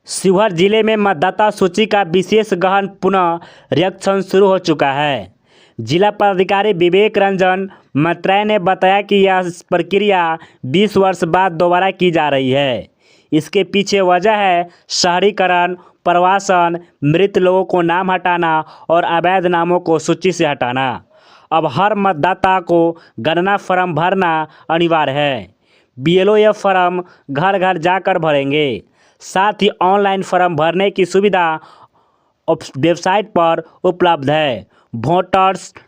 शिवहर जिले में मतदाता सूची का विशेष गहन पुनरीक्षण शुरू हो चुका है। जिला पदाधिकारी विवेक रंजन मैत्रेय ने बताया कि यह प्रक्रिया 20 वर्ष बाद दोबारा की जा रही है। इसके पीछे वजह है शहरीकरण, प्रवासन, मृत लोगों को नाम हटाना और अवैध नामों को सूची से हटाना। अब हर मतदाता को गणना फॉर्म भरना अनिवार्य है। बीएलओ यह फॉर्म घर घर जाकर भरेंगे। साथ ही ऑनलाइन फॉर्म भरने की सुविधा वेबसाइट पर उपलब्ध है। voters.eci.gov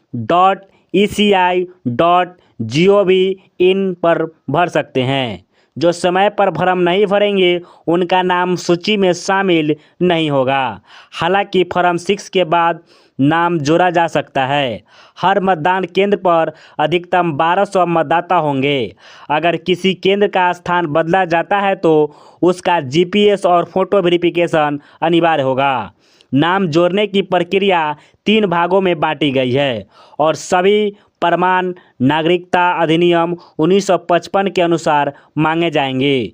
इन पर भर सकते हैं। जो समय पर फॉर्म नहीं भरेंगे उनका नाम सूची में शामिल नहीं होगा। हालांकि फॉर्म 6 के बाद नाम जोड़ा जा सकता है। हर मतदान केंद्र पर अधिकतम 1200 मतदाता होंगे। अगर किसी केंद्र का स्थान बदला जाता है तो उसका जीपीएस और फोटो वेरिफिकेशन अनिवार्य होगा। नाम जोड़ने की प्रक्रिया 3 भागों में बांटी गई है और सभी प्रमाण नागरिकता अधिनियम 1955 के अनुसार मांगे जाएंगे।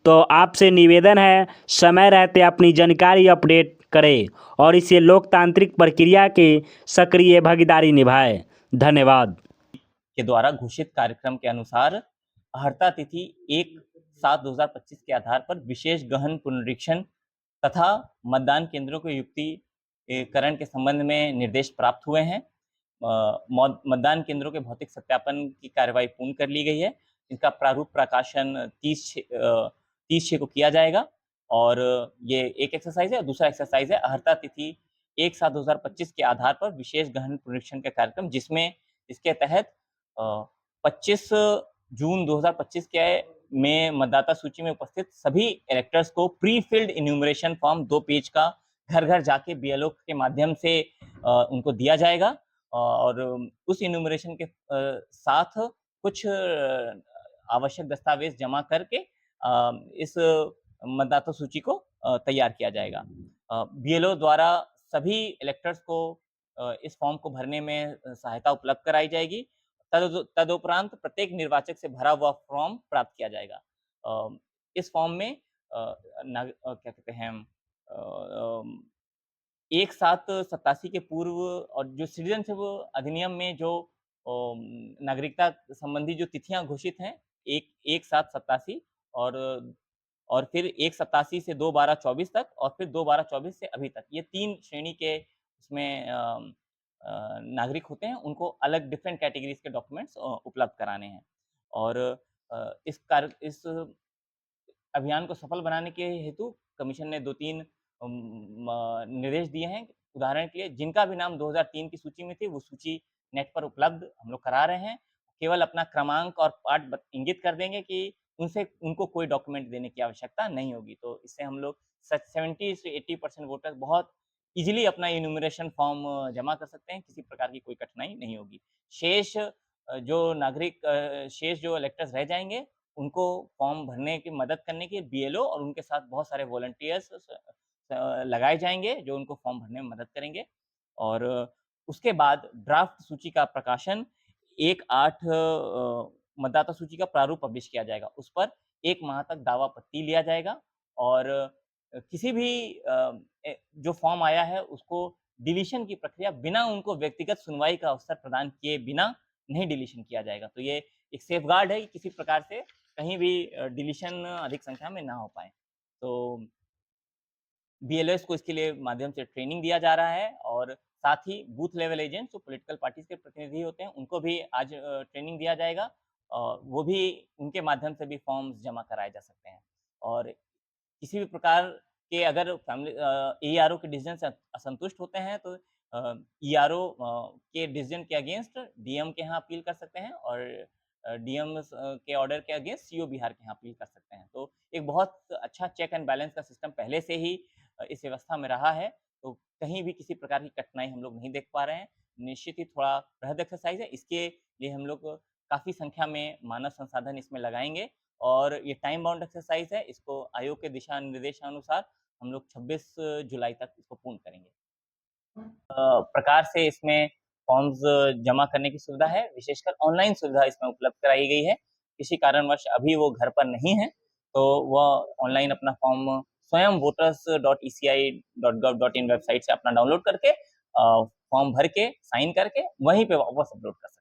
तो आपसे निवेदन है, समय रहते अपनी जानकारी अपडेट करें और इसे लोकतांत्रिक प्रक्रिया की सक्रिय भागीदारी निभाएं। धन्यवाद। के द्वारा घोषित कार्यक्रम के अनुसार अर्हता तिथि 1/7/2025 के आधार पर विशेष गहन पुनरीक्षण तथा मतदान केंद्रों के युक्तिकरण के संबंध में निर्देश प्राप्त हुए हैं। मतदान केंद्रों के भौतिक सत्यापन की कार्यवाही पूर्ण कर ली गई है। इनका प्रारूप प्रकाशन 30/6 को किया जाएगा और ये एक एक्सरसाइज है। दूसरा एक्सरसाइज है अर्हता तिथि 1/7/2025 के आधार पर विशेष गहन पुनरीक्षण का कार्यक्रम, जिसमें इसके तहत 25 जून 2025 के में मतदाता सूची में उपस्थित सभी इलेक्टर्स को pre filled enumeration form 2 page का घर घर जाके बीएलओ के माध्यम से उनको दिया जाएगा और उस इन्यूमरेशन के साथ कुछ आवश्यक दस्तावेज जमा करके इस मतदाता सूची को तैयार किया जाएगा। बीएलओ द्वारा सभी इलेक्टर्स को इस फॉर्म को भरने में सहायता उपलब्ध कराई जाएगी। तदुपरांत प्रत्येक निर्वाचक से भरा हुआ फॉर्म प्राप्त किया जाएगा। इस फॉर्म में क्या कहते हैं 1/7/87 के पूर्व और जो सिटीजनशिप अधिनियम में जो नागरिकता संबंधी जो तिथियां घोषित हैं 1/7/87 और फिर 1/87 से 2/12/24 तक और फिर 2/12/24 से अभी तक, ये 3 श्रेणी के इसमें नागरिक होते हैं। उनको अलग डिफरेंट कैटेगरीज के डॉक्यूमेंट्स उपलब्ध कराने हैं और इस अभियान को सफल बनाने के हेतु कमीशन ने 2-3 निर्देश दिए हैं। उदाहरण के लिए जिनका भी नाम 2003 की सूची में थे वो सूची नेट पर उपलब्ध हम लोग करा रहे हैं। केवल अपना क्रमांक और पार्ट इंगित कर देंगे कि उनको कोई डॉक्यूमेंट देने की आवश्यकता नहीं होगी। तो इससे हम लोग 70 से 80% वोटर बहुत इजीली अपना इन्यूमरेशन फॉर्म जमा कर सकते हैं। किसी प्रकार की कोई कठिनाई नहीं होगी। शेष जो इलेक्टर्स रह जाएंगे उनको फॉर्म भरने की मदद करने के बीएलओ और उनके साथ बहुत सारे वॉलंटियर्स लगाए जाएंगे जो उनको फॉर्म भरने में मदद करेंगे और उसके बाद ड्राफ्ट सूची का प्रकाशन 1/8 मतदाता सूची का प्रारूप पब्लिश किया जाएगा। उस पर 1 माह तक दावा आपत्ति लिया जाएगा और किसी भी जो फॉर्म आया है उसको डिलीशन की प्रक्रिया बिना उनको व्यक्तिगत सुनवाई का अवसर प्रदान किए बिना नहीं डिलीशन किया जाएगा। तो ये एक सेफगार्ड है कि किसी प्रकार से कहीं भी डिलीशन अधिक संख्या में ना हो पाए। तो बीएलएस को इसके लिए माध्यम से ट्रेनिंग दिया जा रहा है और साथ ही बूथ लेवल एजेंट्स जो पॉलिटिकल पार्टीज के प्रतिनिधि होते हैं उनको भी आज ट्रेनिंग दिया जाएगा और वो भी उनके माध्यम से भी फॉर्म्स जमा कराए जा सकते हैं। और किसी भी प्रकार के अगर फैमिली ईआरओ के डिसीजन से असंतुष्ट होते हैं तो ईआरओ के डिसीजन के अगेंस्ट डीएम के यहाँ अपील कर सकते हैं और डीएम के ऑर्डर के अगेंस्ट सीओ बिहार के यहाँ अपील कर सकते हैं। तो एक बहुत अच्छा चेक एंड बैलेंस का सिस्टम पहले से ही इस व्यवस्था में रहा है, तो कहीं भी किसी प्रकार की कठिनाई हम लोग नहीं देख पा रहे हैं। निश्चित ही थोड़ा बृहद एक्सरसाइज है, इसके लिए हम लोग काफ़ी संख्या में मानव संसाधन इसमें लगाएंगे और ये टाइम बाउंड एक्सरसाइज है। इसको आयोग के दिशा निर्देशानुसार हम लोग 26 जुलाई तक इसको पूर्ण करेंगे। प्रकार से इसमें फॉर्म्स जमा करने की सुविधा है, विशेषकर ऑनलाइन सुविधा इसमें उपलब्ध कराई गई है। किसी कारणवश अभी वो घर पर नहीं है तो वह ऑनलाइन अपना फॉर्म स्वयं voters.eci.gov.in वेबसाइट से अपना डाउनलोड करके फॉर्म भर के साइन करके वहीं पे वापस अपलोड कर सकते हैं।